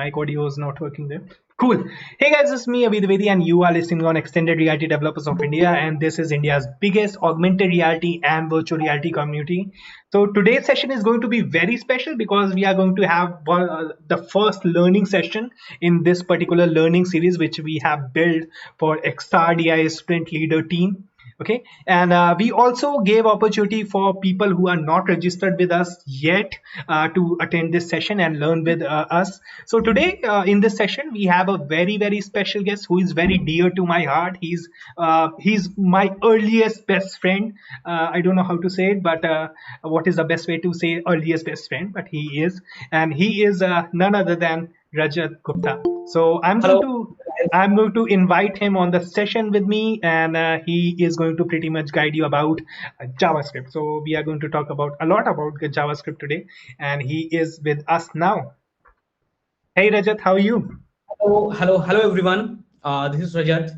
Mic audio is not working there. Cool. Hey guys, it's me Abhi Dwivedi and you are listening on Extended Reality Developers of India, and this is India's biggest augmented reality and virtual reality community. So today's session is going to be very special because we are going to have the first learning session in this particular learning series which we have built for XRDI Sprint Leader team. Okay, and we also gave opportunity for people who are not registered with us yet to attend this session and learn with us. So today in this session we have a very special guest who is very dear to my heart. He's my earliest best friend. I don't know how to say it, but what is the best way to say earliest best friend, but he is, and he is none other than Rajat Gupta. So Hello. I'm going to invite him on the session with me, and he is going to pretty much guide you about JavaScript. So we are going to talk about a lot about JavaScript today, and he is with us now. Hey Rajat, how are you? Hello, everyone. This is Rajat.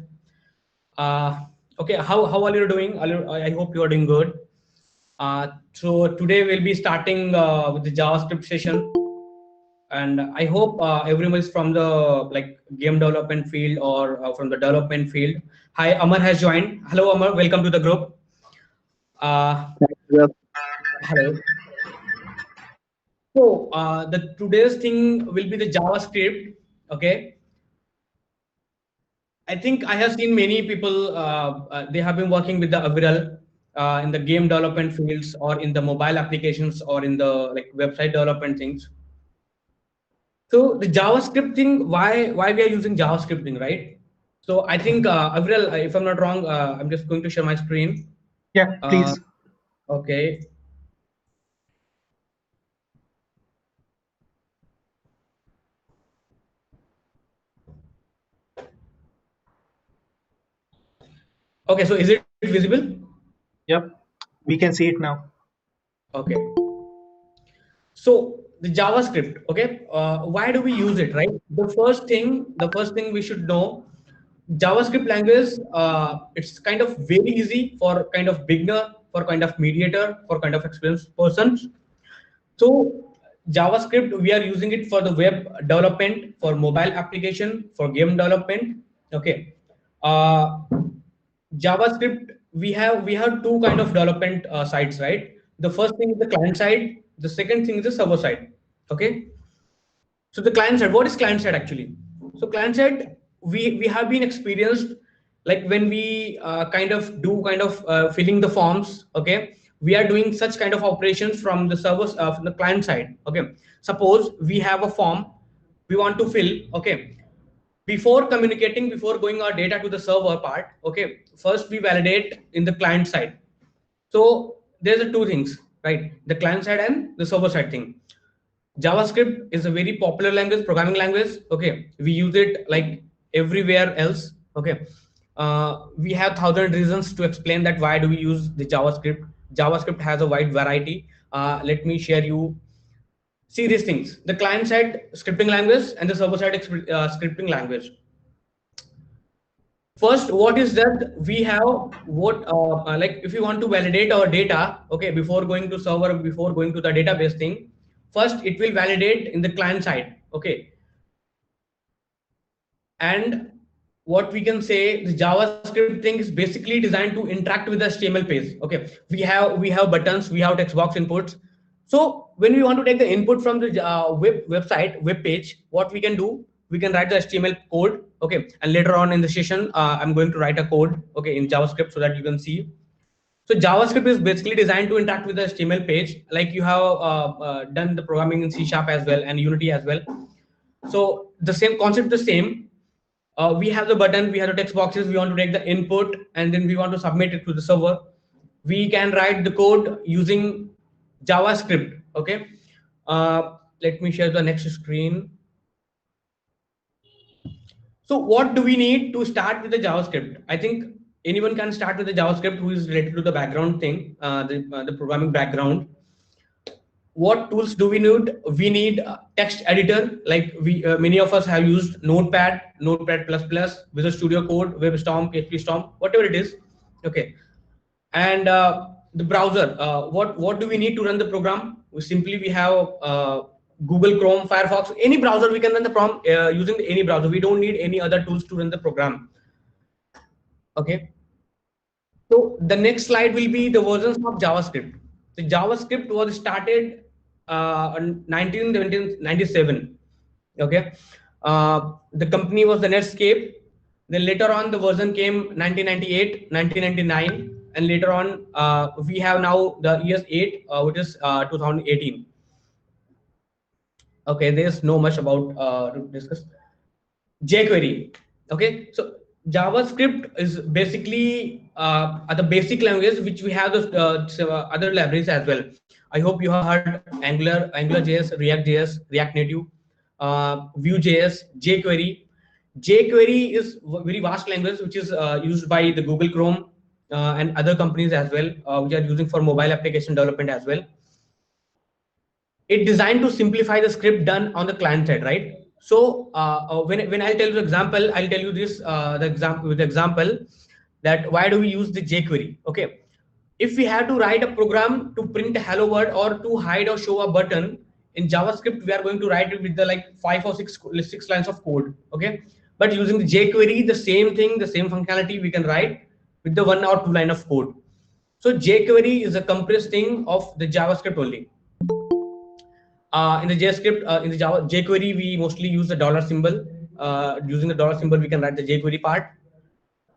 Okay, how are you doing? I hope you are doing good. So today we'll be starting with the JavaScript session, and I hope everyone is from the game development field or from the development field. Hi, Amar has joined. Hello, Amar. Welcome to the group. Yes. Hello. So the today's thing will be the JavaScript. Okay. I think I have seen many people, they have been working with the Aviral in the game development fields or in the mobile applications or in the website development things. So the JavaScript thing, why we are using JavaScript thing, right? So I think Aviral, if I'm not wrong, I'm just going to share my screen. Yeah, please. Okay. Okay, so is it visible? Yep, we can see it now. Okay. So the JavaScript, okay, why do we use it, right? The first thing we should know, JavaScript language, it's kind of very easy for kind of beginner, for kind of mediator, for kind of experienced persons. So JavaScript, we are using it for the web development, for mobile application, for game development. Okay. Uh, JavaScript, we have two kind of development sides, right? The first thing is the client side. The second thing is the server side. Okay. So the client side, what is client side actually? So client side, we have been experienced like when we kind of filling the forms. Okay, we are doing such kind of operations from the servers from the client side. Okay, suppose we have a form we want to fill. Okay, before communicating, before going our data to the server part, okay, first we validate in the client side. So there's the two things, right? The client side and the server side thing. JavaScript is a very popular language, programming language. Okay, we use it like everywhere else. Okay, we have thousand reasons to explain that why do we use the JavaScript. JavaScript has a wide variety. Let me share you. See these things: the client side scripting language and the server side scripting language. First, what is that we have? What like if you want to validate our data, okay, before going to server, before going to the database thing, first it will validate in the client side. Okay, and what we can say, the JavaScript thing is basically designed to interact with the HTML page. Okay, we have buttons, we have text box inputs. So when we want to take the input from the web page, what we can do, we can write the HTML code. Okay, and later on in the session, I'm going to write a code, okay, in JavaScript so that you can see. So JavaScript is basically designed to interact with the HTML page, like you have done the programming in C# as well and Unity as well. So the same concept, the same. We have the button, we have the text boxes, we want to take the input and then we want to submit it to the server. We can write the code using JavaScript. Okay, let me share the next screen. So what do we need to start with the JavaScript? I think anyone can start with the JavaScript who is related to the background thing, the programming background. What tools do we need? We need text editor, like we many of us have used Notepad, Notepad++, Visual Studio Code, WebStorm, PHPStorm, whatever it is. Okay, and the browser. What do we need to run the program? We have Google Chrome, Firefox, any browser we can run the program using any browser. We don't need any other tools to run the program. Okay. So the next slide will be the versions of JavaScript. The JavaScript was started in 1997. Okay, the company was the Netscape. Then later on, the version came 1998, 1999, and later on, we have now the ES 8, which is 2018. Okay, there's no much about to discuss. jQuery. Okay, so JavaScript is basically the basic language which we have the other libraries as well. I hope you have heard Angular, AngularJS, React.js, React Native, Vue.js, jQuery. jQuery is very vast language which is used by the Google Chrome and other companies as well, which are using for mobile application development as well. It designed to simplify the script done on the client side, right? So when I'll tell you the example, I'll tell you this the example with the example that why do we use the jQuery? Okay, if we have to write a program to print a hello world or to hide or show a button in JavaScript, we are going to write it with the like 5 or 6 lines of code. Okay, but using the jQuery, the same thing, the same functionality we can write with the 1 or 2 line of code. So jQuery is a compressed thing of the JavaScript only. In the JavaScript, in the Java jQuery, we mostly use the dollar symbol. Using the dollar symbol, we can write the jQuery part.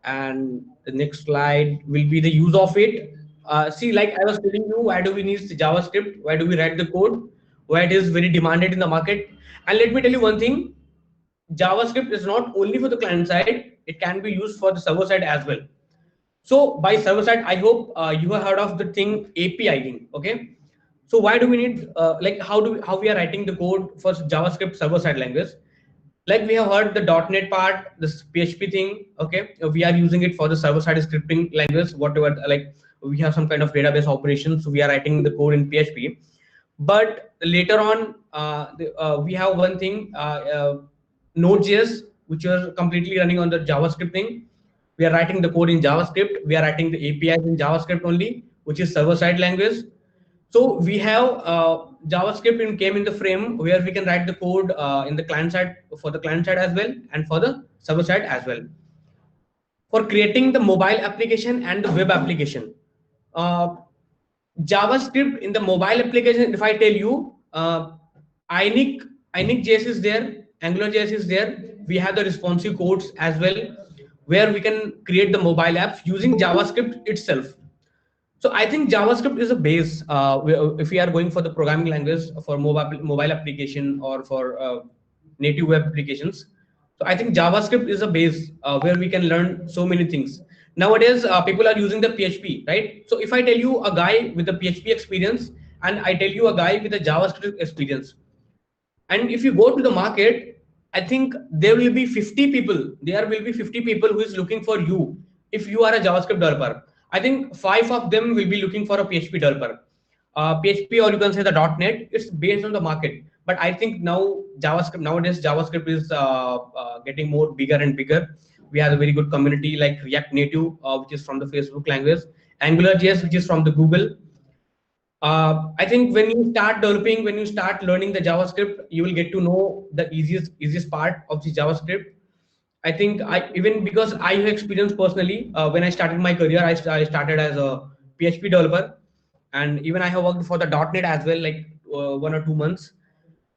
And the next slide will be the use of it. See, like I was telling you, why do we need the JavaScript? Why do we write the code? Why it is very demanded in the market? And let me tell you one thing: JavaScript is not only for the client side; it can be used for the server side as well. So by server side, I hope you have heard of the thing API thing. Okay. So why do we need like how we are writing the code for JavaScript server side language? Like we have heard the .NET part, this PHP thing. Okay, we are using it for the server side scripting language. Whatever, like we have some kind of database operations, so we are writing the code in PHP. But later on, we have one thing, Node.js, which is completely running on the JavaScript thing. We are writing the code in JavaScript. We are writing the APIs in JavaScript only, which is server side language. So we have JavaScript came in the frame where we can write the code in the client side for the client side as well and for the server side as well. For creating the mobile application and the web application, uh, JavaScript in the mobile application, if I tell you, Ionic, JS is there, Angular JS is there. We have the responsive codes as well, where we can create the mobile apps using JavaScript itself. So I think JavaScript is a base. If we are going for the programming language for mobile application or for native web applications, so I think JavaScript is a base where we can learn so many things. Nowadays, people are using the PHP, right? So if I tell you a guy with a PHP experience and I tell you a guy with a JavaScript experience, and if you go to the market, I think there will be 50 people. There will be 50 people who is looking for you. If you are a JavaScript developer, I think 5 of them will be looking for a PHP developer. PHP, or you can say the .NET. It's based on the market. But I think now JavaScript nowadays JavaScript is getting more bigger and bigger. We have a very good community like React Native, which is from the Facebook language, AngularJS, which is from the Google. I think when you start developing, when you start learning the JavaScript, you will get to know the easiest part of the JavaScript. I think I even because I have experience personally when I started my career, I started as a PHP developer, and even I have worked for the .NET as well, like 1 or 2 months.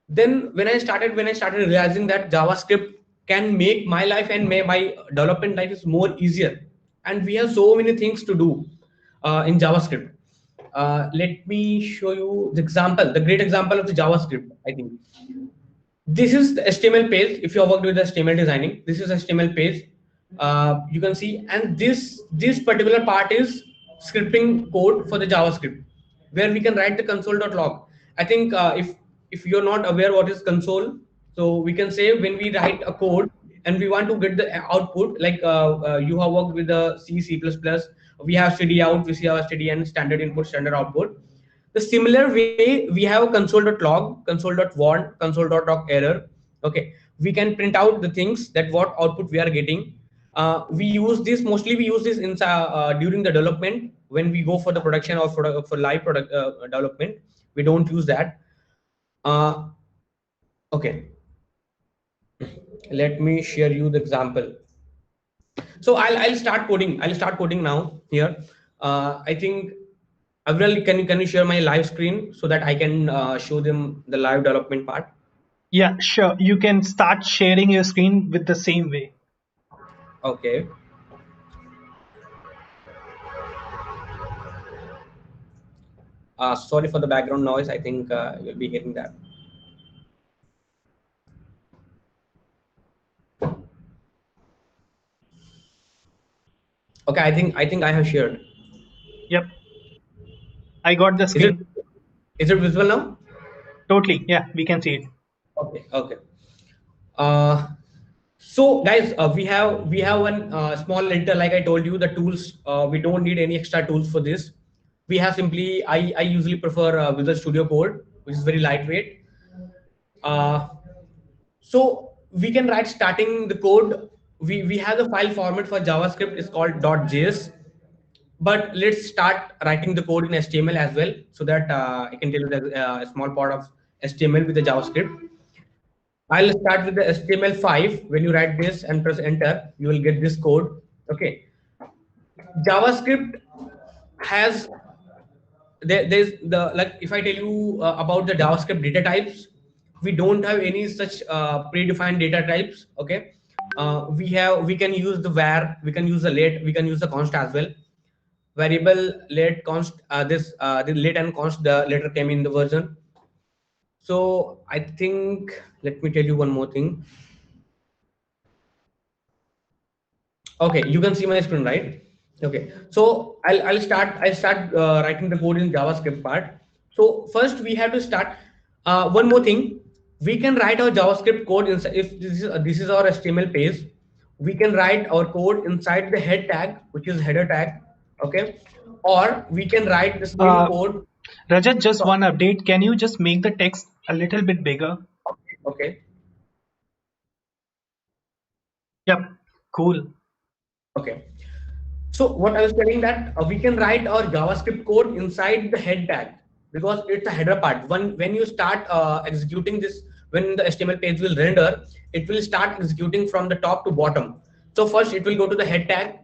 Then when I started realizing that JavaScript can make my life and my development life is more easier, and we have so many things to do in JavaScript. Let me show you the example, the great example of the JavaScript. I think this is the HTML page. If you have worked with the HTML designing, this is HTML page. You can see, and this particular part is scripting code for the JavaScript, where we can write the console.log. I think if you're not aware what is console, so we can say when we write a code and we want to get the output, like you have worked with the C++, we have std out, we see our std and standard input, standard output. The similar way, we have a console.log, console.warn, console.log error. Okay, we can print out the things that what output we are getting. We use this mostly. We use this in during the development when we go for the production or for live product development. We don't use that. Okay, let me share you the example. So I'll start coding. I'll start coding now here. I think Avril, can you share my live screen so that I can show them the live development part? Yeah, sure. You can start sharing your screen with the same way. Okay. Sorry for the background noise. I think you'll be hearing that. Okay, I think I have shared. Yep, I got the Is it screen. is it visible now? Totally. Yeah, we can see it. Okay. Okay. Uh, so guys, we have one small editor. Like I told you, the tools, we don't need any extra tools for this. We have simply, I usually prefer Visual Studio Code, which is very lightweight. Uh, so we can write starting the code. We have the file format for JavaScript is called .js, but let's start writing the code in HTML as well, so that I can tell you that a small part of HTML with the JavaScript. I'll start with the HTML5. When you write this and press enter, you will get this code. Okay. JavaScript has there's the, like, if I tell you about the JavaScript data types, we don't have any such predefined data types. Okay. We can use the var, we can use the let, we can use the const as well. Variable, let, const, the let and const, the later came in the version. So I think, let me tell you one more thing. Okay, you can see my screen, right? Okay, so I'll start writing the code in JavaScript part. So first we have to start. One more thing, we can write our JavaScript code inside. If this is our HTML page, we can write our code inside the head tag, which is header tag. Okay, or we can write the same Uh, code. Rajat, just one update. Can you just make the text a little bit bigger? Okay, Yep, cool. okay. So what I was telling that we can write our JavaScript code inside the head tag because it's a header part. When you start executing this, when the HTML page will render, it will start executing from the top to bottom. So first it will go to the head tag,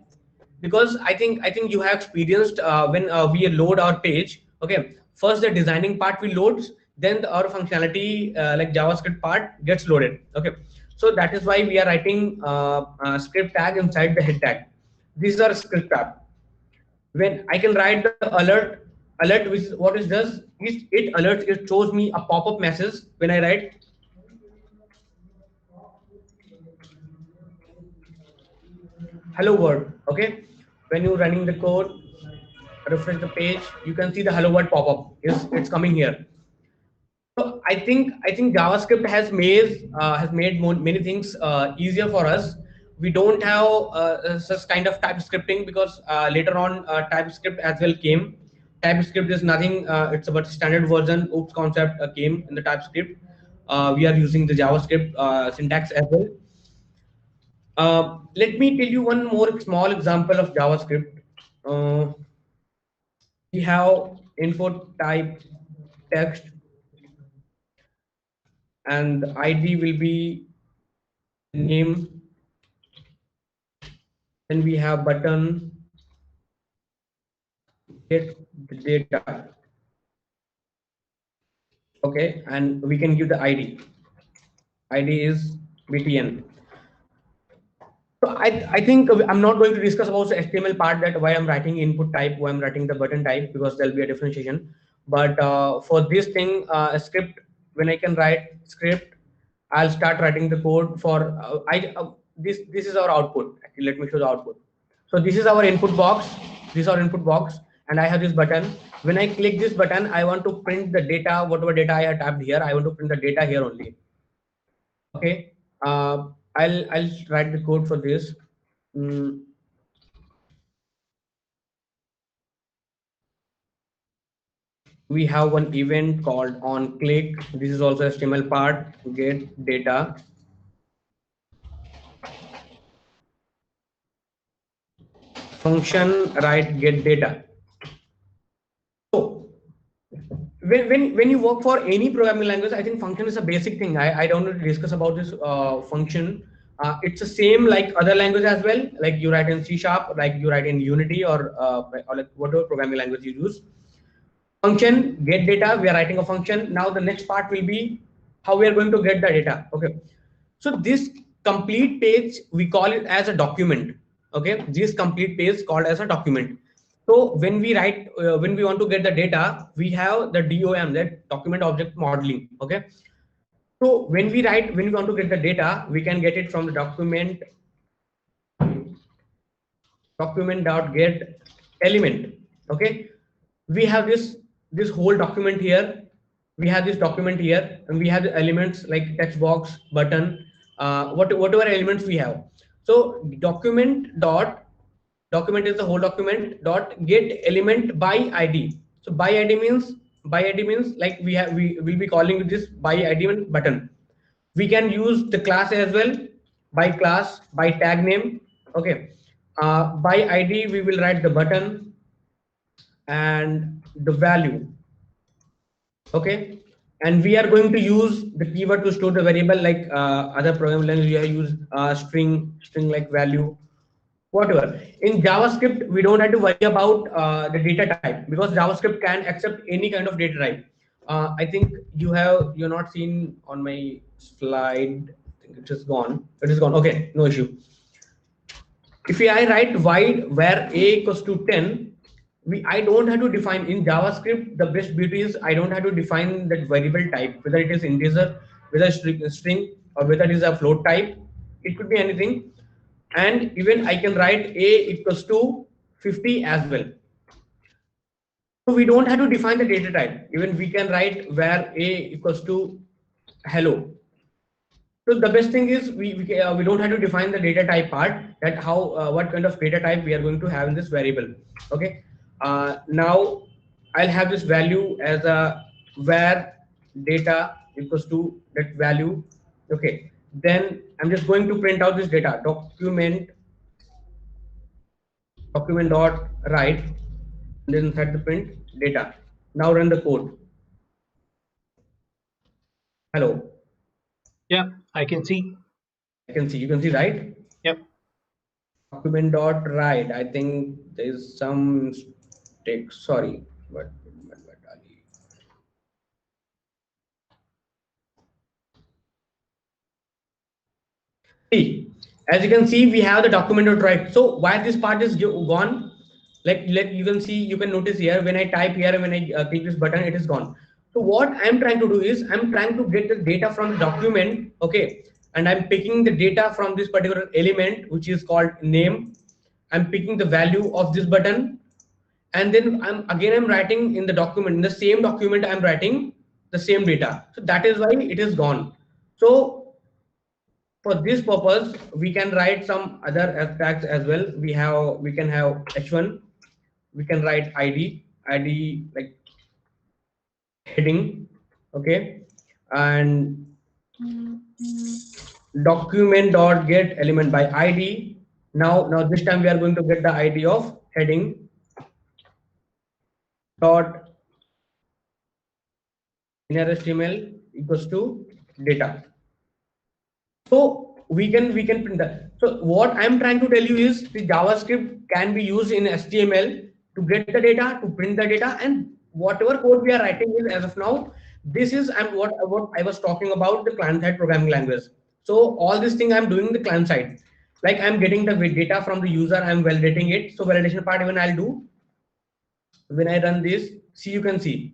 because I think you have experienced when we load our page. Okay, first the designing part will loads, then our functionality like JavaScript part gets loaded. Okay, so that is why we are writing script tag inside the head tag. These are script tab. When I can write the alert, which is what it does is it alerts, it shows me a pop-up message when I write hello world. Okay, when you're running the code, refresh the page, you can see the hello world pop-up is it's coming here. So I think JavaScript has made many things easier for us. We don't have such kind of TypeScripting because later on TypeScript as well came. TypeScript is nothing. It's about standard version. Oops concept came in the TypeScript. We are using the JavaScript syntax as well. Let me tell you one more small example of JavaScript. Uh, we have input type text, and the ID will be name. Then we have button get data. Okay, and we can give the ID. ID is btn. So I think I'm not going to discuss about the HTML part, that why I'm writing input type, why I'm writing the button type, because there'll be a differentiation. But for this thing, script, when I can write script, I'll start writing the code for this is our output. Actually, let me show the output. So this is our input box. This is our input box, and I have this button. When I click this button, I want to print the data, whatever data I have tapped here. I want to print the data here only. Okay, I'll write the code for this. Mm, we have one event called on click. This is also HTML part. Get data. Function write get data. So when you work for any programming language, I think function is a basic thing. I don't need to discuss about this function. It's the same like other language as well. Like you write in C sharp, like you write in Unity, or like whatever programming language you use. Function get data. We are writing a function. Now the next part will be how we are going to get the data. Okay. So this complete page we call it as a document. Okay. This complete page called as a document. So when we write, when we want to get the data, we have the DOM, that document object modeling. Okay. So when we write, when we want to get the data, we can get it from the document.get element. Okay. We have this whole document here. We have this document here, and we have the elements like text box, button, whatever elements we have. So document is the whole document dot get element by id. So by id means like we will be calling this by id button. We can use the class as well, by class, by tag name. Okay. By id we will write the button and the value. Okay. And we are going to use the keyword to store the variable, like other programming language we use string like value, whatever. In JavaScript, we don't have to worry about the data type, because JavaScript can accept any kind of data type. I think you're not seen on my slide. I think it is gone. It is gone. Okay, no issue. If I write void where a equals to 10, I don't have to define in JavaScript. The best beauty is I don't have to define that variable type, whether it is integer, whether string, or whether it is a float type. It could be anything. And even I can write a equals to 50 as well. So we don't have to define the data type. Even we can write where a equals to hello. So the best thing is we don't have to define the data type part, that how what kind of data type we are going to have in this variable. Okay. Now I'll have this value as a where data equals to that value. Okay. Then I'm just going to print out this data document dot write, and then inside the print data. Now run the code. Hello. Yeah, I can see. I can see. You can see, right? Yep. Document dot write. I think there is some mistake. Sorry, but see, as you can see, we have the document dot write. So why this part is gone? Like you can see, you can notice here when I type here and when I click this button, it is gone. So what I'm trying to do is I'm trying to get the data from the document. Okay. And I'm picking the data from this particular element, which is called name. I'm picking the value of this button, and then I'm writing in the document, in the same document I'm writing the same data. So that is why it is gone. So for this purpose we can write some other tags as well. We can have h1, we can write id like heading. Okay. And document dot get element by id. Now this time we are going to get the id of heading dot inner html equals to data. So we can print that. So what I'm trying to tell you is the JavaScript can be used in HTML to get the data, to print the data, and whatever code we are writing is, as of now, this is what I was talking about, the client-side programming language. So all this thing I'm doing the client side, like I'm getting the data from the user, I'm validating it. So validation part even I'll do. When I run this, see, you can see.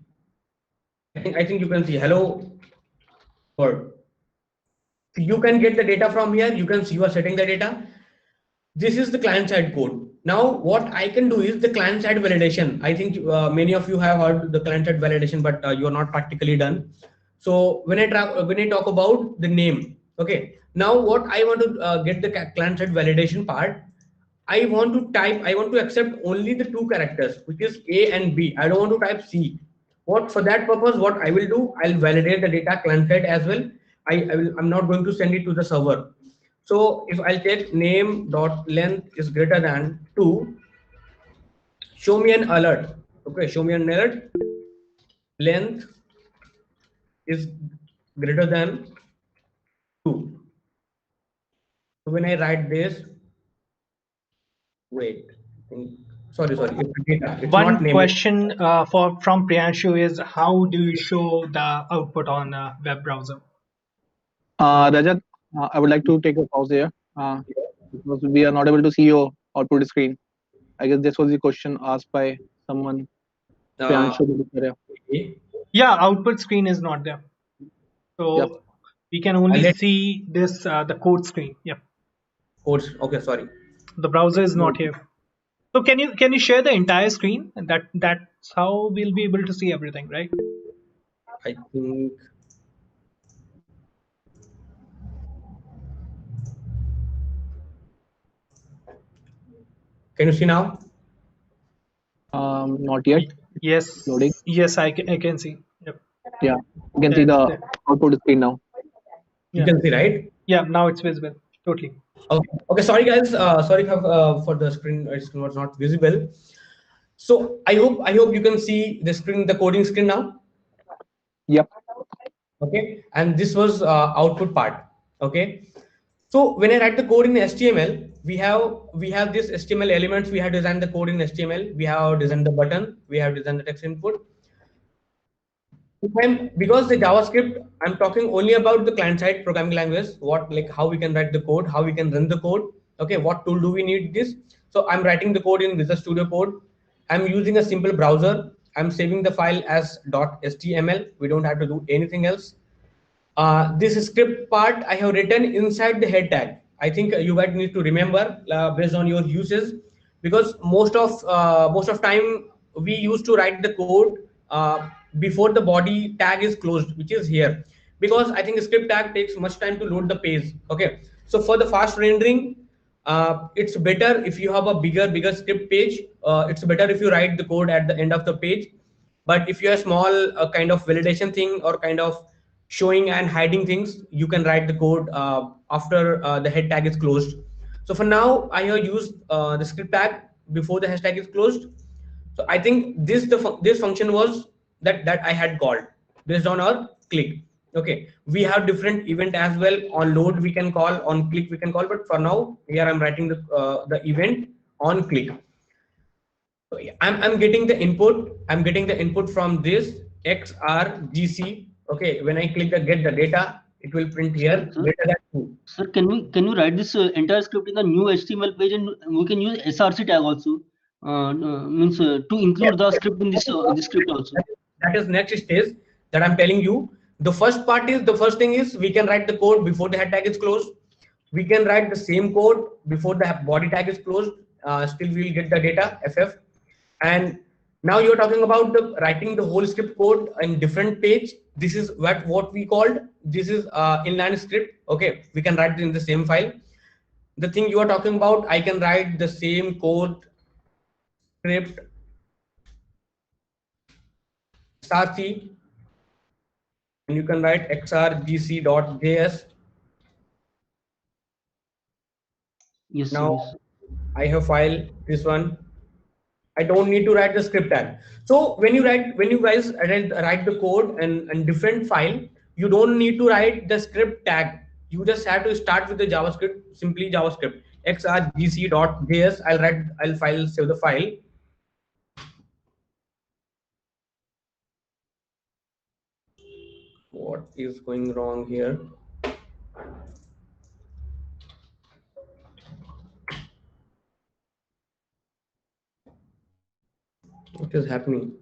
I think you can see hello world. You can get the data from here. You can see you are setting the data. This is the client side code. Now what I can do is the client side validation. I think many of you have heard the client side validation, but you are not practically done. So when I talk about the name, okay. Now what I want to get the client side validation part. I want to accept only the two characters, which is A and B. I don't want to type C. What for that purpose, what I will do, I'll validate the data client side as well. I'm not going to send it to the server. So if I'll take name dot length is greater than 2, show me an alert. Okay, show me an alert. length is greater than 2. So when I write this, wait, sorry, it's data. It's not One name. question from Priyanshu is how do you show the output on a web browser? Rajat, I would like to take a pause here because we are not able to see your output screen. I guess this was the question asked by someone. Uh, Priyanshu Gupta. okay. Yeah, output screen is not there. Yep. So we can only Let see this the code screen. Yep. codes. Okay, sorry. The browser is not here. So can you share the entire screen? And that's how we'll be able to see everything, right? I think can you see now? Not yet. Loading. Yes, I can see. Yep. Yeah, you can see There, the there. output screen now. You Yeah. can see, right? Yeah, now it's visible. Totally. Okay. Sorry, guys. Sorry for the screen. It was not visible. So I hope you can see the screen, the coding screen now. Yep. Okay, and this was output part. Okay, so when I write the code in HTML, we have this HTML elements. We have designed the code in HTML. We have designed the button. We have designed the text input. Because the JavaScript, I'm talking only about the client-side programming language. What, like, how we can write the code, how we can run the code. Okay, what tool do we need this? So I'm writing the code in Visual Studio Code. I'm using a simple browser. I'm saving the file as .html. We don't have to do anything else. This script part I have written inside the head tag. I think you guys need to remember based on your uses, because most of time we used to write the code before the body tag is closed, which is here, because I think the script tag takes much time to load the page. Okay, so for the fast rendering, it's better if you have a bigger script page. It's better if you write the code at the end of the page. But if you have small kind of validation thing or kind of showing and hiding things, you can write the code after the head tag is closed. So for now I have used the script tag before the hashtag is closed. So I think this function was that I had called based on our click. Okay, we have different event as well. On load we can call, on click we can call, but for now here I'm writing the event on click. So yeah, I'm getting the input. I'm getting the input from this XRGC. Okay, when I click the get the data, it will print here greater than 2. Sir, can you write this entire script in the new HTML page, and we can use SRC tag also, means to include the script in this script also. That is next stage that I'm telling you. The first thing is we can write the code before the head tag is closed. We can write the same code before the body tag is closed. Still we will get the data FF. And now you're talking about the writing the whole script code in different page. This is what we called, this is inline script. Okay, we can write in the same file. The thing you are talking about, I can write the same code script XRC, and you can write xrgc.js. Yes, sir, Now yes. I have file this one. I don't need to write the script tag. So when you guys write the code and different file, you don't need to write the script tag. You just have to start with the JavaScript, simply JavaScript xrgc.js. I'll save the file. What is going wrong here? What is happening?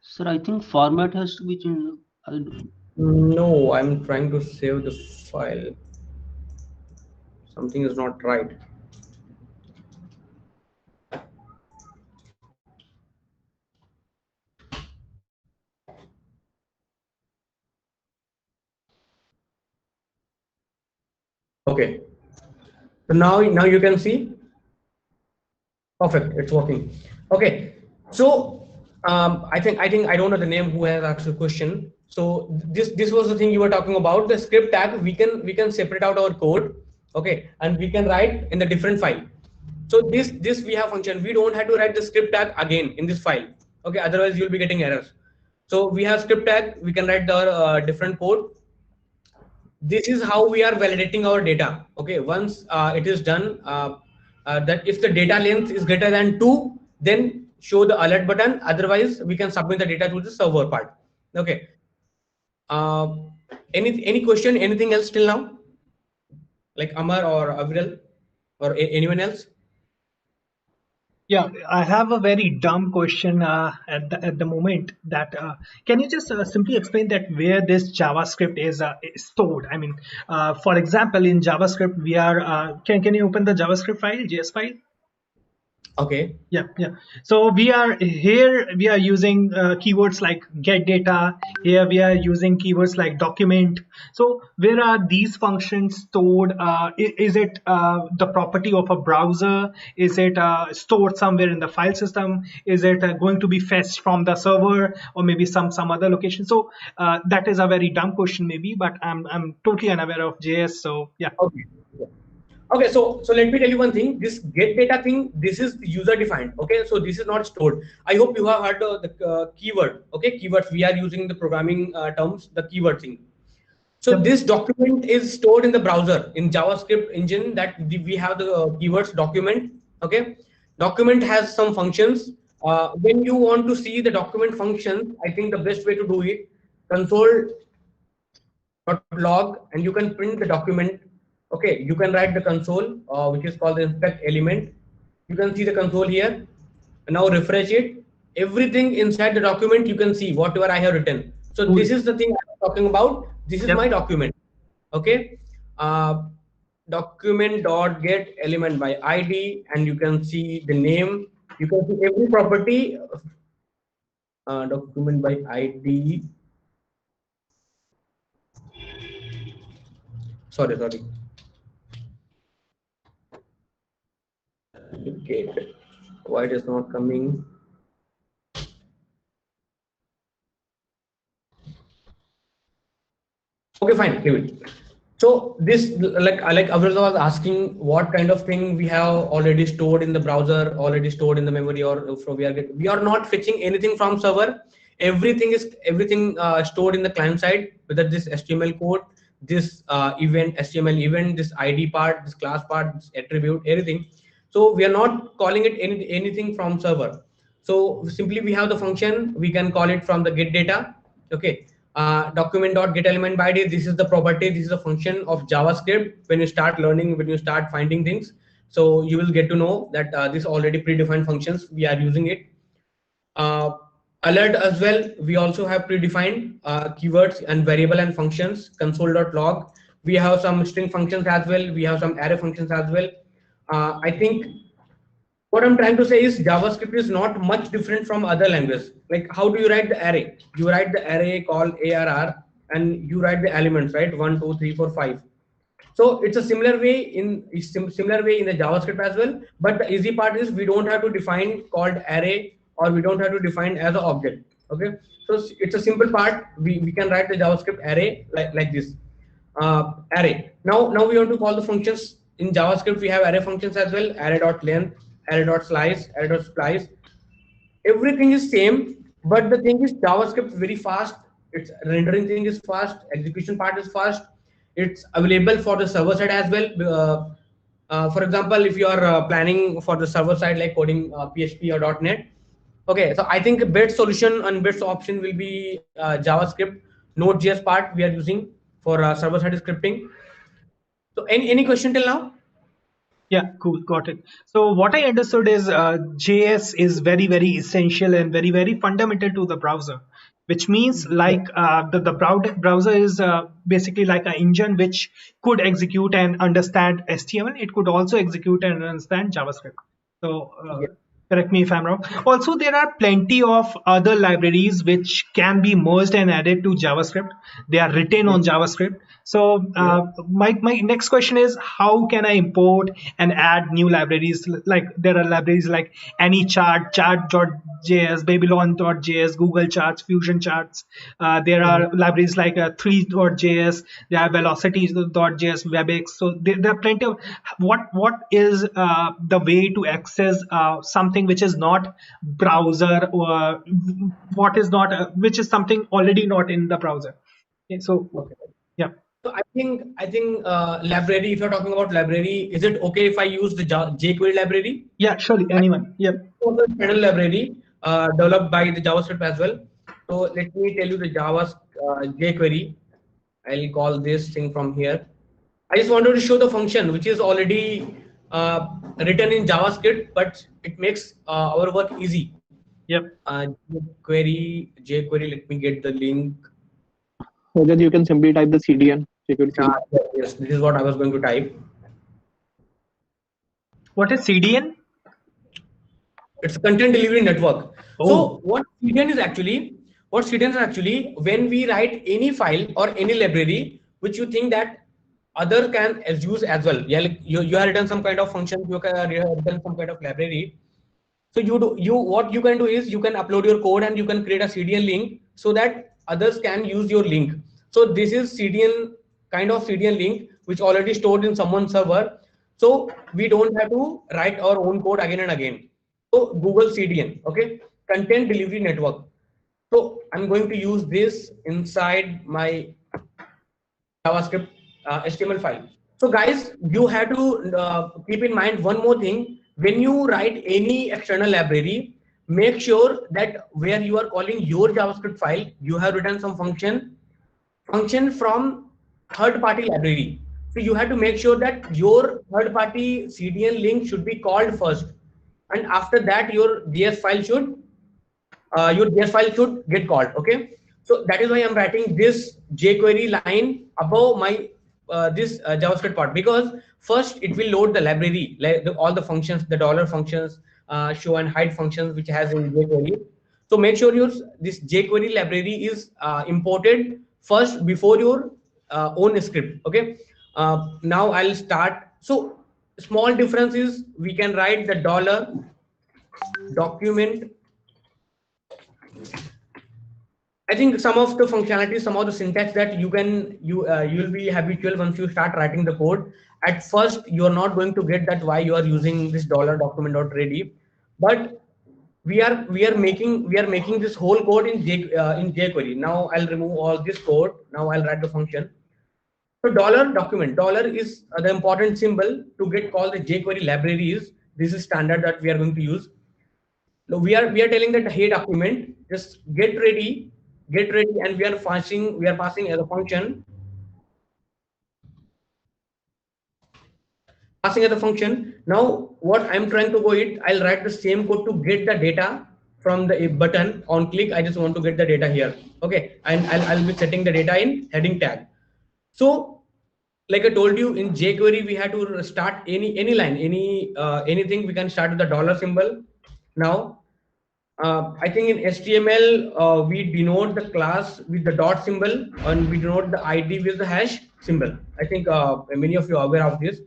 Sir, I think format has to be changed. No, I'm trying to save the file. Something is not right. Okay. So now you can see. Perfect, it's working. Okay, so I think I don't know the name who has asked the question. So this was the thing you were talking about. The script tag, we can separate out our code, okay, and we can write in the different file. So this we have function. We don't have to write the script tag again in this file, okay. Otherwise you'll be getting errors. So we have script tag. We can write the different code. This is how we are validating our data, okay. Once it is done, that if the data length is greater than 2, then show the alert button. Otherwise we can submit the data to the server part, okay. uh, any question, anything else till now, like Amar or Aviral or anyone else? Yeah, I have a very dumb question at the moment. That can you just simply explain that where this JavaScript is stored? I mean, for example, in JavaScript, we are can you open the JavaScript file, JS file? Okay. Yeah. So we are here. We are using keywords like get data. Here we are using keywords like document. So where are these functions stored? Is it the property of a browser? Is it stored somewhere in the file system? Is it going to be fetched from the server or maybe some other location? So that is a very dumb question, maybe, but I'm totally unaware of JS. So yeah. Okay. Okay, so let me tell you one thing. This get data thing, this is user defined. Okay, so this is not stored. I hope you have heard the keyword. Okay, keywords. We are using the programming terms, the keyword thing. So Yep. this document is stored in the browser in JavaScript engine. That we have the keywords document. Okay, document has some functions. When you want to see the document functions, I think the best way to do it, console.log, and you can print the document. Okay, you can write the console, which is called the inspect element. You can see the console here. And now refresh it. Everything inside the document you can see whatever I have written. So Cool. this is the thing I'm talking about. This is Yep. my document. Okay. Document dot get element by ID, and you can see the name. You can see every property. Document by ID. Sorry. Get. Why it is not coming? Okay, fine, leave it. So this, like Avril was asking, what kind of thing we have already stored in the browser, already stored in the memory, or from we are not fetching anything from server. Everything stored in the client side, whether this HTML code, this event, HTML event, this ID part, this class part, this attribute, everything. So we are not calling it anything from server. So simply we have the function, we can call it from the get data. Okay. Document.getElement by ID, this is the property, this is a function of JavaScript. When you start learning, when you start finding things, so you will get to know that this already predefined functions, we are using it. Alert as well, we also have predefined keywords and variable and functions, console.log. We have some string functions as well, we have some array functions as well. I think what I'm trying to say is JavaScript is not much different from other languages. Like, how do you write the array? You write the array called ARR, and you write the elements, right? 1, 2, 3, 4, 5. So it's a similar way in the JavaScript as well. But the easy part is we don't have to define called array, or we don't have to define as an object. Okay, so it's a simple part. We can write the JavaScript array like this. Array. Now we want to call the functions in JavaScript. We have array functions as well. Array.length, array.slice, array.splice. Everything is same, but the thing is JavaScript is very fast. Its rendering thing is fast. Execution part is fast. It's available for the server side as well. For example, if you are planning for the server side, like coding PHP or .NET. Okay, so I think best solution and best option will be JavaScript. Node.js part we are using for server side scripting. So any question till now? Yeah, cool, got it. So what I understood is JS is very essential and very fundamental to the browser, which means like the browser is basically like an engine which could execute and understand HTML. It could also execute and understand JavaScript. So Yeah. Correct me if I'm wrong. Also, there are plenty of other libraries which can be merged and added to JavaScript. They are written Yes. on JavaScript. So Yes. my next question is, how can I import and add new libraries? Like there are libraries like AnyChart, Chart.js, Babylon.js, Google Charts, Fusion Charts. There Mhm. are libraries like 3.js. There are Velocity.js, WebEx. So there are plenty of. What is the way to access something which is not browser, or what is not which is something already not in the browser? Okay, so Okay. yeah, So I think library. If you're talking about library, is it okay if I use the jQuery library? yeah, surely anyone. Yep. Was a panel library developed by the JavaScript as well. So let me tell you the Java jQuery. I'll call this thing from here. I just wanted to show the function which is already written in JavaScript, but it makes our work easy. Yep. jQuery. Let me get the link. So that you can simply type the CDN, security CDN. Yes, this is what I was going to type. What is CDN? It's a content delivery network. Oh, So what CDN is actually when we write any file or any library which you think that other can use as well. Yeah, like you have written some kind of function, you have written some kind of library. So what you can do is you can upload your code and you can create a CDN link so that others can use your link. So this is CDN kind of CDN link which already stored in someone's server. So we don't have to write our own code again and again. So Google CDN, okay, content delivery network. So I'm going to use this inside my JavaScript HTML file. So guys, you have to keep in mind one more thing. When you write any external library, make sure that where you are calling your JavaScript file, you have written some function from third party library. So you have to make sure that your third party CDN link should be called first. And after that, your JS file should get called. Okay, so that is why I'm writing this jQuery line above my this JavaScript part, because first it will load the library, like all the functions, the dollar functions, show and hide functions which has in jQuery. So make sure your this jQuery library is imported first before your own script. Okay, now I'll start. So small difference is we can write the dollar document. I think some of the functionality, some of the syntax that you will be habitual once you start writing the code. At first, you are not going to get that why you are using this dollar document.ready, but we are making this whole code in jQuery. Now I'll remove all this code. Now I'll write the function. So dollar document, dollar is the important symbol to get called the jQuery libraries. This is standard that we are going to use. So we are telling that hey document, just get ready, and we are passing as a function, passing as a function. Now what I'm trying to go it, I'll write the same code to get the data from the button. On click, I just want to get the data here. Okay, and I'll be setting the data in heading tag. So like I told you, in jQuery we have to start any line, anything we can start with the dollar symbol. Now I think in HTML we denote the class with the dot symbol and we denote the ID with the hash symbol. I think many of you are aware of this.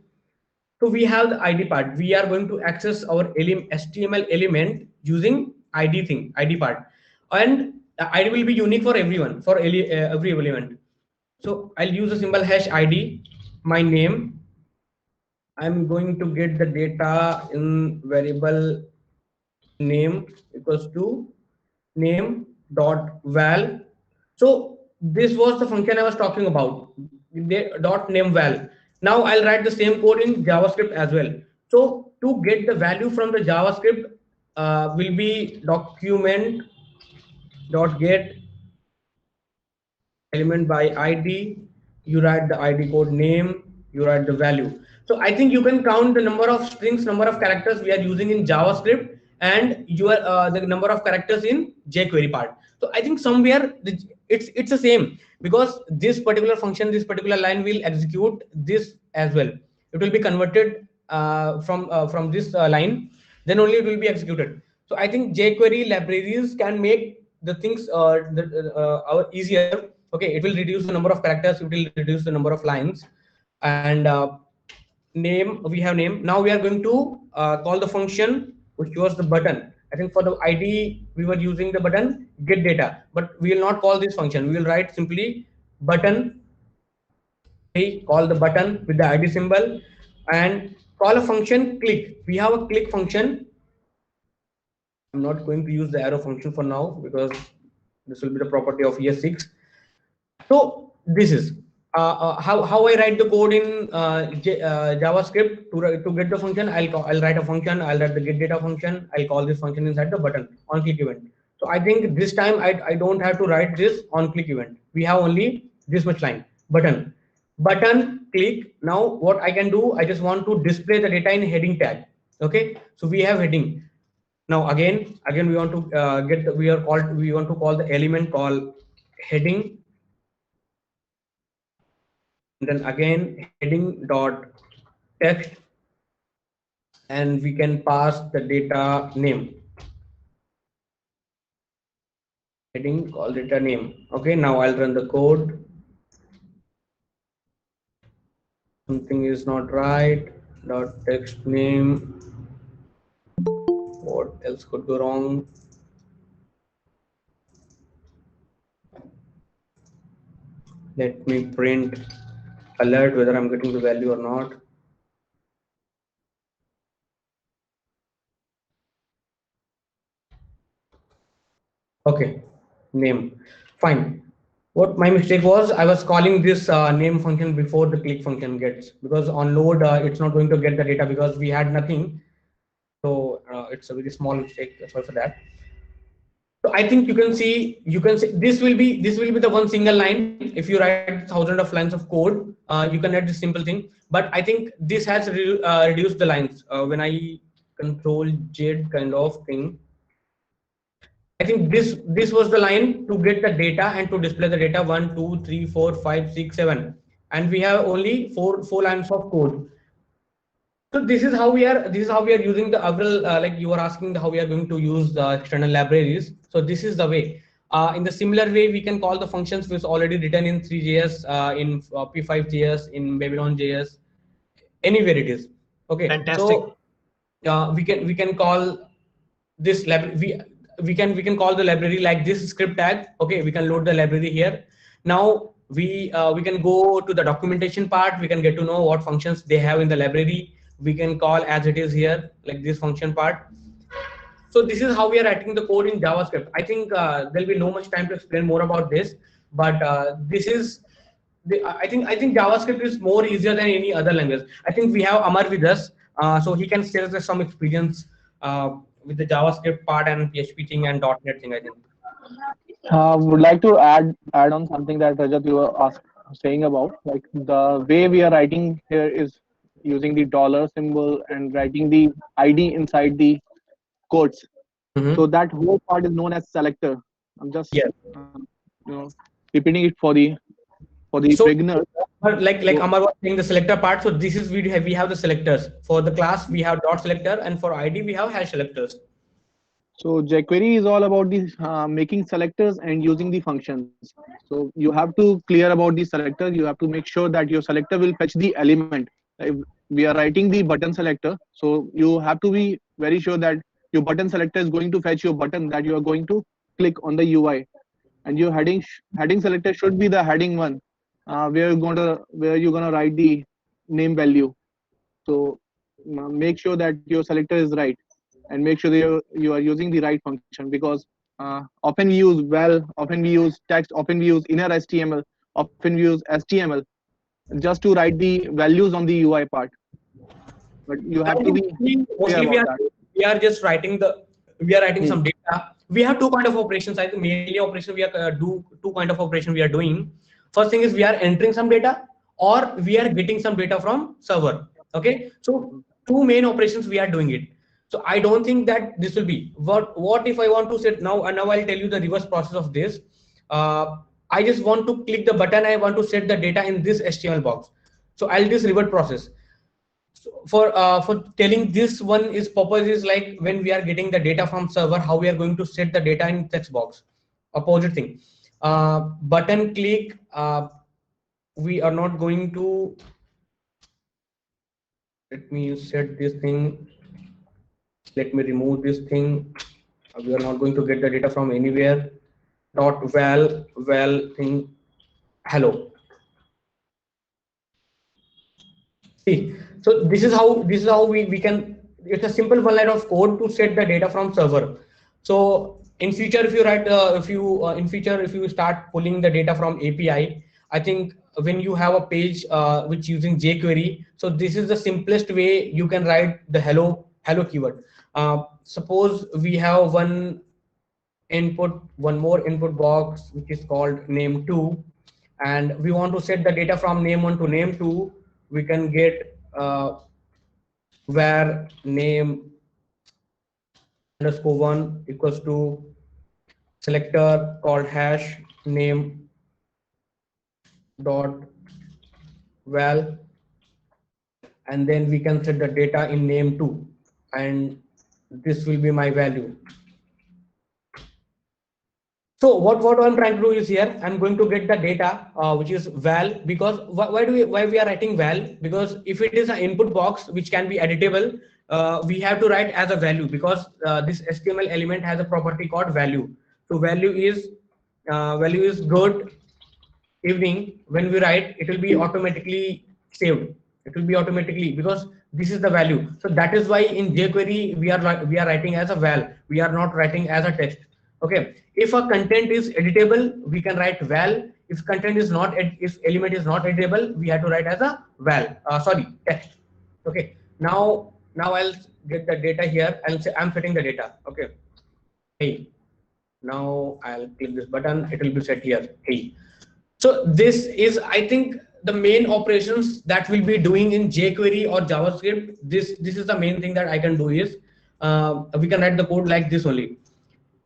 So we have the ID part. We are going to access our HTML element using ID part, and the ID will be unique for everyone, for every element. So I'll use the symbol hash ID, my name. I'm going to get the data in variable name equals to name dot val. So this was the function I was talking about, the dot name val. Now I'll write the same code in JavaScript as well. So to get the value from the JavaScript will be document dot get element by id. You write the id code name, you write the value. So I think you can count the number of strings, number of characters we are using in JavaScript, and your the number of characters in jQuery part. So I think somewhere it's the same, because this particular function, this particular line will execute this as well. It will be converted from this line. then only it will be executed. So I think jQuery libraries can make the things our easier. Okay, it will reduce the number of characters, it will reduce the number of lines. And name, we have name. Now we are going to call the function which was the button. I think for the ID we were using the button get data, but we will not call this function. We will write simply button. We call the button with the ID symbol and call a function click. We have a click function. I'm not going to use the arrow function for now because this will be the property of ES6. So this is how I write the code in JavaScript to get the function. I'll write a function. I'll write the get data function. I'll call this function inside the button on click event. So I think this time I don't have to write this on click event. We have only this much line button click. Now what I can do, I just want to display the data in heading tag. Okay, so we have heading. Now again we want to we want to call the element called heading. And then again heading dot text, and we can pass the data name. Heading call data name. Okay, now I'll run the code. Something is not right. Dot text name. What else could go wrong? Let me print alert whether I'm getting the value or not. Okay, name. Fine. What my mistake was, I was calling this name function before the click function gets, because on load it's not going to get the data because we had nothing. So it's a very small mistake. Sorry for that. So I think you can see this will be the one single line. If you write thousands of lines of code, you can add this simple thing. But I think this has reduced the lines when I control Z kind of thing. I think this was the line to get the data and to display the data 1, 2, 3, 4, 5, 6, 7, and we have only four lines of code. So this is how we are using the Avril, like you were asking how we are going to use the external libraries. So this is the way. In the similar way, we can call the functions which is already written in 3JS, in P5JS, in Babylon.js, anywhere it is. Okay. Fantastic. So we can call this library. We can call the library like this script tag. Okay, we can load the library here. Now we can go to the documentation part. We can get to know what functions they have in the library. We can call as it is here, like this function part. So this is how we are writing the code in JavaScript. I think there'll be no much time to explain more about this, but this is I think JavaScript is more easier than any other language. I think we have Amar with us, so he can share us some experience with the JavaScript part and PHP thing and .NET thing. I think. Would like to add on something that Rajat you were saying about, like the way we are writing here is using the dollar symbol and writing the ID inside the quotes. So that whole part is known as selector. I'm just repeating it for the beginner. But like Amar was saying, the selector part. So this is we have the selectors for the class. We have dot selector, and for ID we have hash selectors. So jQuery is all about the making selectors and using the functions. So you have to clear about the selector. You have to make sure that your selector will fetch the element. If we are writing the button selector, so you have to be very sure that your button selector is going to fetch your button that you are going to click on the UI, and your heading selector should be the heading one, where you're gonna write the name value. So make sure that your selector is right, and make sure that you are using the right function, because often we use text, often we use inner HTML, often we use HTML just to write the values on the UI part. But you have to be mostly we are just writing some data. We have two kind of operations. I think mainly operation we are do two kind of operation we are doing. First thing is we are entering some data, or we are getting some data from server. Okay, so two main operations we are doing it. So I don't think that this will be what if I want to set now, and now I'll tell you the reverse process of this. I just want to click the button. I want to set the data in this HTML box. So I'll just revert process. For telling this one is purpose is like when we are getting the data from server, how we are going to set the data in text box. Opposite thing, button click. We are not going to. Let me set this thing. Let me remove this thing. We are not going to get the data from anywhere. Dot val thing. Hello. See, so this is how we can. It's a simple one line of code to set the data from server. So in future, if you write, if you in future if you start pulling the data from API, I think when you have a page which using jQuery, so this is the simplest way you can write the hello keyword. Suppose we have one more input box which is called name2, and we want to set the data from name1 to name2. We can get where name underscore one equals to selector called hash name dot val, and then we can set the data in name2, and this will be my value. So what I'm trying to do is here I'm going to get the data which is val, because why we are writing val, because if it is an input box which can be editable, we have to write as a value, because this HTML element has a property called value. So value is good evening. When we write, it will be automatically saved. It will be automatically, because this is the value. So that is why in jQuery we are writing as a val, we are not writing as a text. Okay, if a content is editable, we can write val. If content is not if element is not editable, we have to write as a val, sorry, text. Okay, now I'll get the data here. I'll say I'm setting the data. Okay, hey, now I'll click this button, it will be set here, hey. So this is, I think, the main operations that we'll be doing in jQuery or JavaScript. This is the main thing that I can do is we can write the code like this only.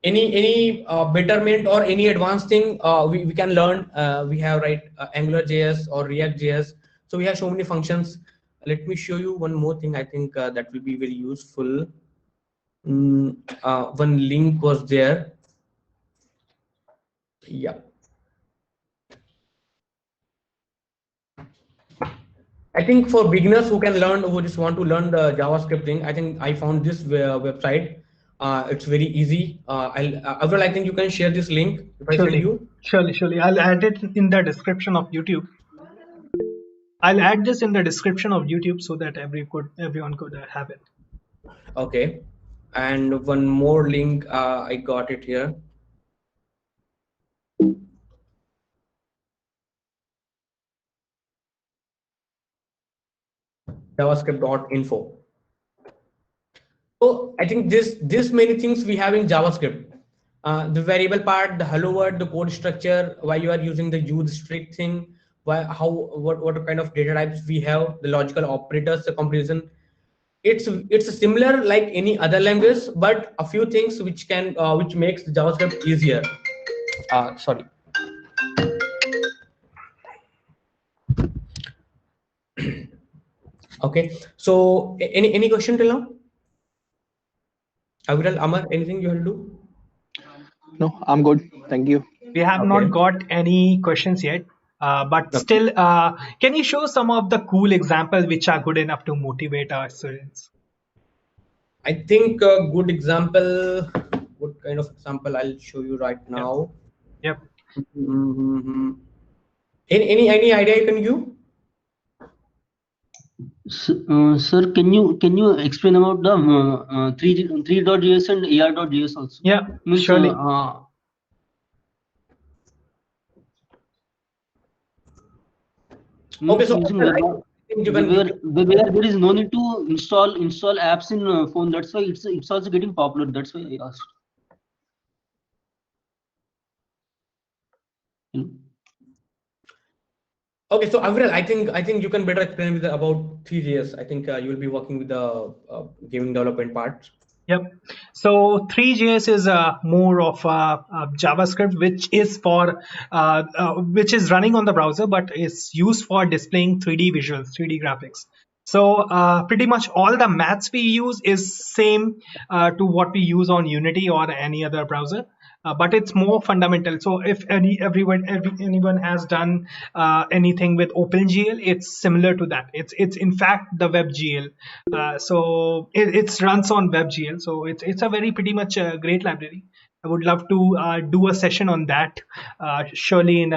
Any betterment or any advanced thing we can learn. We have AngularJS or React.js. So we have so many functions. Let me show you one more thing. I think that will be very useful. One link was there. Yeah. I think for beginners who can learn, who just want to learn the JavaScript thing, I think I found this website. It's very easy. Avril, I think you can share this link if I send you. Surely. I'll add it in the description of YouTube. I'll add this in the description of YouTube so that everyone could have it. Okay. And one more link, I got it here. JavaScript.info. So I think this many things we have in JavaScript. The variable part, the hello world, the code structure, why you are using the use strict thing, what kind of data types we have, the logical operators, the comparison. It's similar like any other language, but a few things which makes the JavaScript easier. Sorry. Okay. So any question till now? Aviral, Amar, anything you will do? No, I'm good. Thank you. We have not got any questions yet, but still, can you show some of the cool examples which are good enough to motivate our students? I think a good example, what kind of example I'll show you right now. Yep. Any idea you can give? Sir, can you explain about the 3.js and AR.js also? Yeah, surely. Okay, so where there is no need to install apps in phone. That's why it's also getting popular. That's why I asked. Okay, so Avril, I think you can better explain about 3JS. I think you will be working with the gaming development part. Yep. So 3JS is more of a JavaScript, which is which is running on the browser, but is used for displaying 3D visuals, 3D graphics. So pretty much all the maths we use is same to what we use on Unity or any other browser. But it's more fundamental. So if anyone has done anything with OpenGL, it's similar to that. It's in fact the WebGL. So it runs on WebGL. So it's a very pretty much great library. I would love to do a session on that. Surely in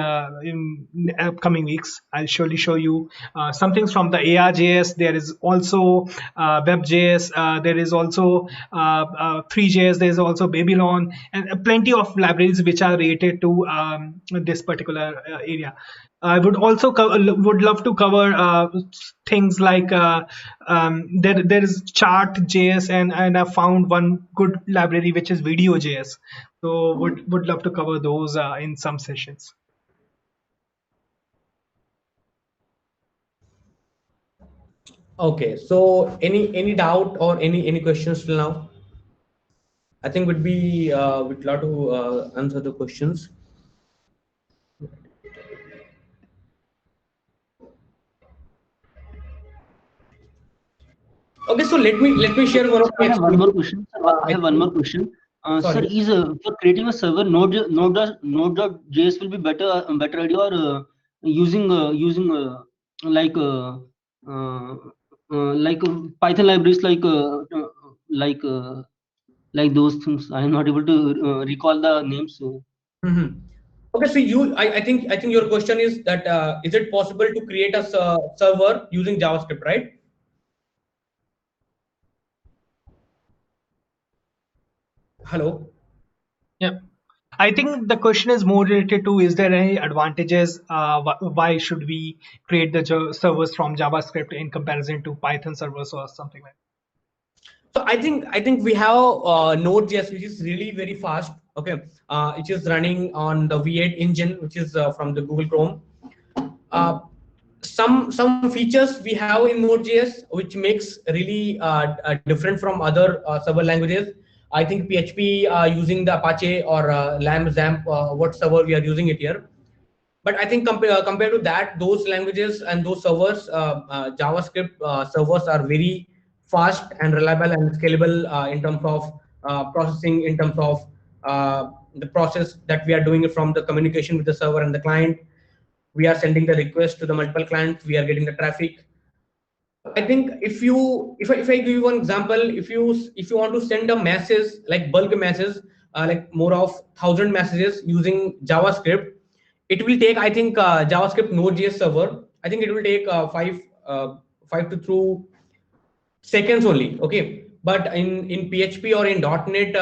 upcoming weeks, I'll surely show you some things from the ARJS. There is also WebJS. There is also 3JS. There is also Babylon, and plenty of libraries which are related to this particular area. I would also would love to cover things like there is Chart.js, and I found one good library which is Video.js. So would love to cover those in some sessions. Okay, so any doubt or any questions till now? I think would love to answer the questions. Okay, so let me share one of I my have one more experience. question. I have one more question. Sir, Sorry. is for creating a server, Node.js will be better idea, or using like uh, like Python libraries, like those things. I am not able to recall the names. So. Mhm. Okay, so I think your question is that is it possible to create a server using JavaScript, right? Hello. Yeah. I think the question is more related to, is there any advantages? Why should we create the servers from JavaScript in comparison to Python servers or something like So I think we have Node.js, which is really very fast. Okay, it is running on the V8 engine, which is from the Google Chrome. Uh, some features we have in Node.js which makes really different from other server languages. I think PHP using the Apache or Lamb, what server we are using it here. But I think compared to that, those languages and those servers, JavaScript servers are very fast and reliable and scalable in terms of processing, in terms of the process that we are doing it from the communication with the server and the client. We are sending the request to the multiple clients. We are getting the traffic. I think if I give you one example, if you want to send a message like bulk message, like more of 1,000 messages using JavaScript, it will take, I think, JavaScript Node.js server. I think it will take 5 to through seconds only. Okay, but in PHP or in .NET,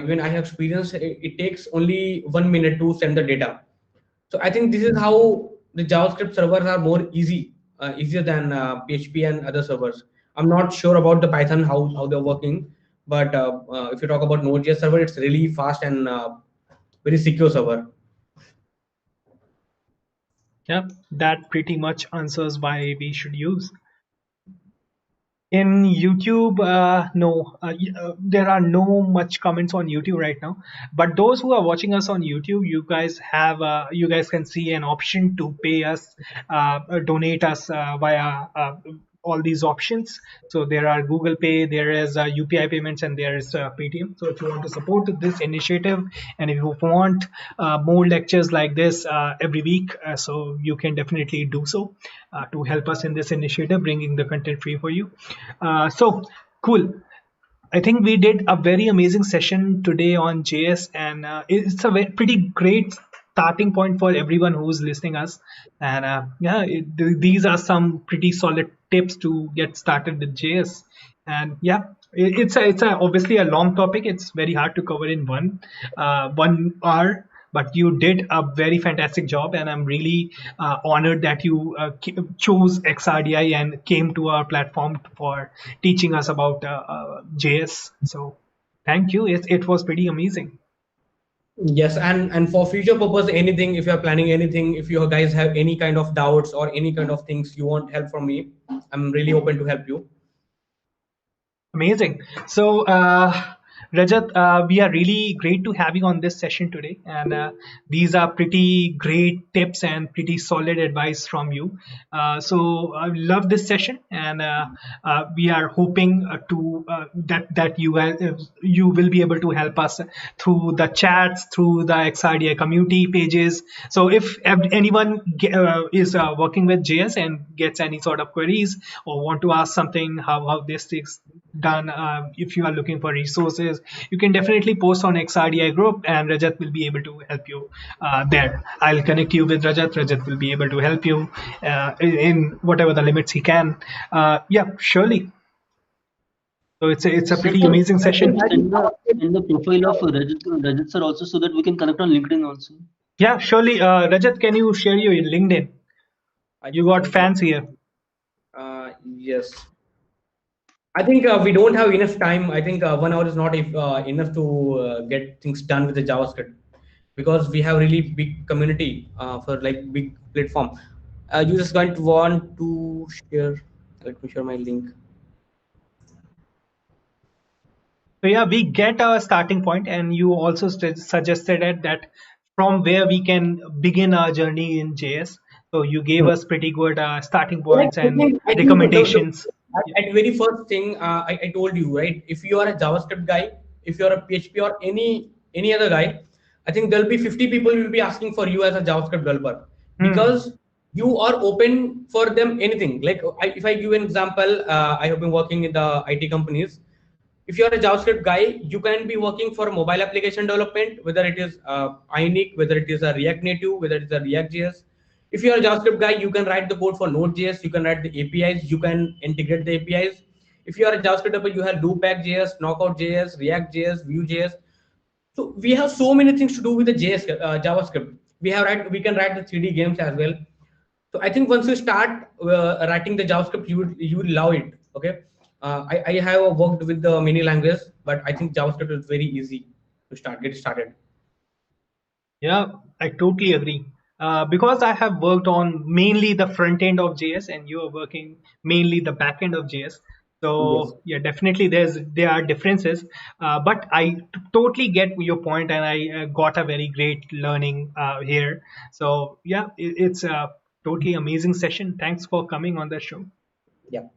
even I have experienced, it takes only 1 minute to send the data. So I think this is how the JavaScript servers are more easier than PHP and other servers. I'm not sure about the Python how they're working, but if you talk about Node.js server, it's really fast and very secure server. that? Yeah, that pretty much answers why we should use. In YouTube, no, there are no much comments on YouTube right now. But those who are watching us on YouTube, you guys can see an option to pay us, donate us via all these options. So there are Google Pay, there is UPI payments, and there is Paytm. So if you want to support this initiative, and if you want more lectures like this every week, so you can definitely do so to help us in this initiative, bringing the content free for you. So cool. I think we did a very amazing session today on JS, and it's a pretty great starting point for everyone who's listening us. And yeah, these are some pretty solid tips to get started with JS. And yeah, it's obviously a long topic. It's very hard to cover in 1 hour. But you did a very fantastic job, and I'm really honored that you chose XRDI and came to our platform for teaching us about JS. So thank you. It was pretty amazing. Yes, and for future purpose, anything, if you are planning anything, if you guys have any kind of doubts or any kind of things you want help from me, I'm really open to help you. Amazing. So Rajat, we are really great to have you on this session today, and these are pretty great tips and pretty solid advice from you. So I love this session, and we are hoping that you will be able to help us through the chats, through the XRDI community pages. So if anyone is working with JS and gets any sort of queries or want to ask something how this is done, if you are looking for resources, you can definitely post on XRDI group, and Rajat will be able to help you there. I'll connect you with Rajat. Rajat will be able to help you in whatever the limits he can. Yeah, surely. So it's a Sir, pretty can amazing can session. you send the profile of Rajat sir also, so that we can connect on LinkedIn also? Yeah, surely. Rajat, can you share your LinkedIn? I You got think fans here. yes. I think we don't have enough time. I think 1 hour is not enough to get things done with the JavaScript, because we have really big community for like big platform. You just going to want to share. Let me share my link. So yeah, we get our starting point, and you also suggested it that from where we can begin our journey in JS. So you gave us pretty good starting Like, points and I think recommendations. Yeah. at very first thing I told you, right? If you are a JavaScript guy, if you are a PHP or any other guy, I think there'll be 50 people will be asking for you as a JavaScript developer, Hmm. because you are open for them anything. Like if I give you an example, I have been working in the IT companies. If you're a JavaScript guy, you can be working for mobile application development, whether it is Ionic, whether it is a React Native, whether it is a React.js. If you're a JavaScript guy, you can write the code for Node.js, you can write the APIs, you can integrate the APIs. If you are a JavaScript developer, you have Loopback.js, Knockout.js, React.js, Vue.js. So we have so many things to do with the JavaScript. We can write the 3D games as well. So I think once you start writing the JavaScript, you would love it. Okay, I have worked with the many languages, but I think JavaScript is very easy to get started. Yeah, I totally agree. Because I have worked on mainly the front end of JS, and you are working mainly the back end of JS. Yes. So yeah, definitely there are differences, but I totally get your point, and I got a very great learning here. So yeah, it's a totally amazing session. Thanks for coming on the show, Yeah.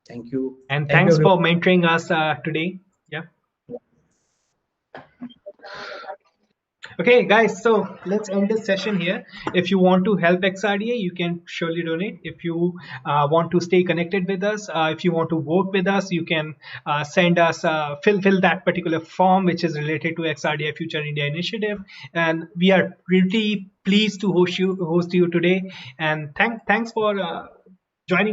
Thank you. and Thank you, thanks everyone. for mentoring us today. Yeah. Okay, guys, so let's end this session here. If you want to help XRDA, you can surely donate. If you want to stay connected with us, if you want to work with us, you can send us fill that particular form which is related to XRDA Future India Initiative. And we are pretty pleased to host you today. And thanks for joining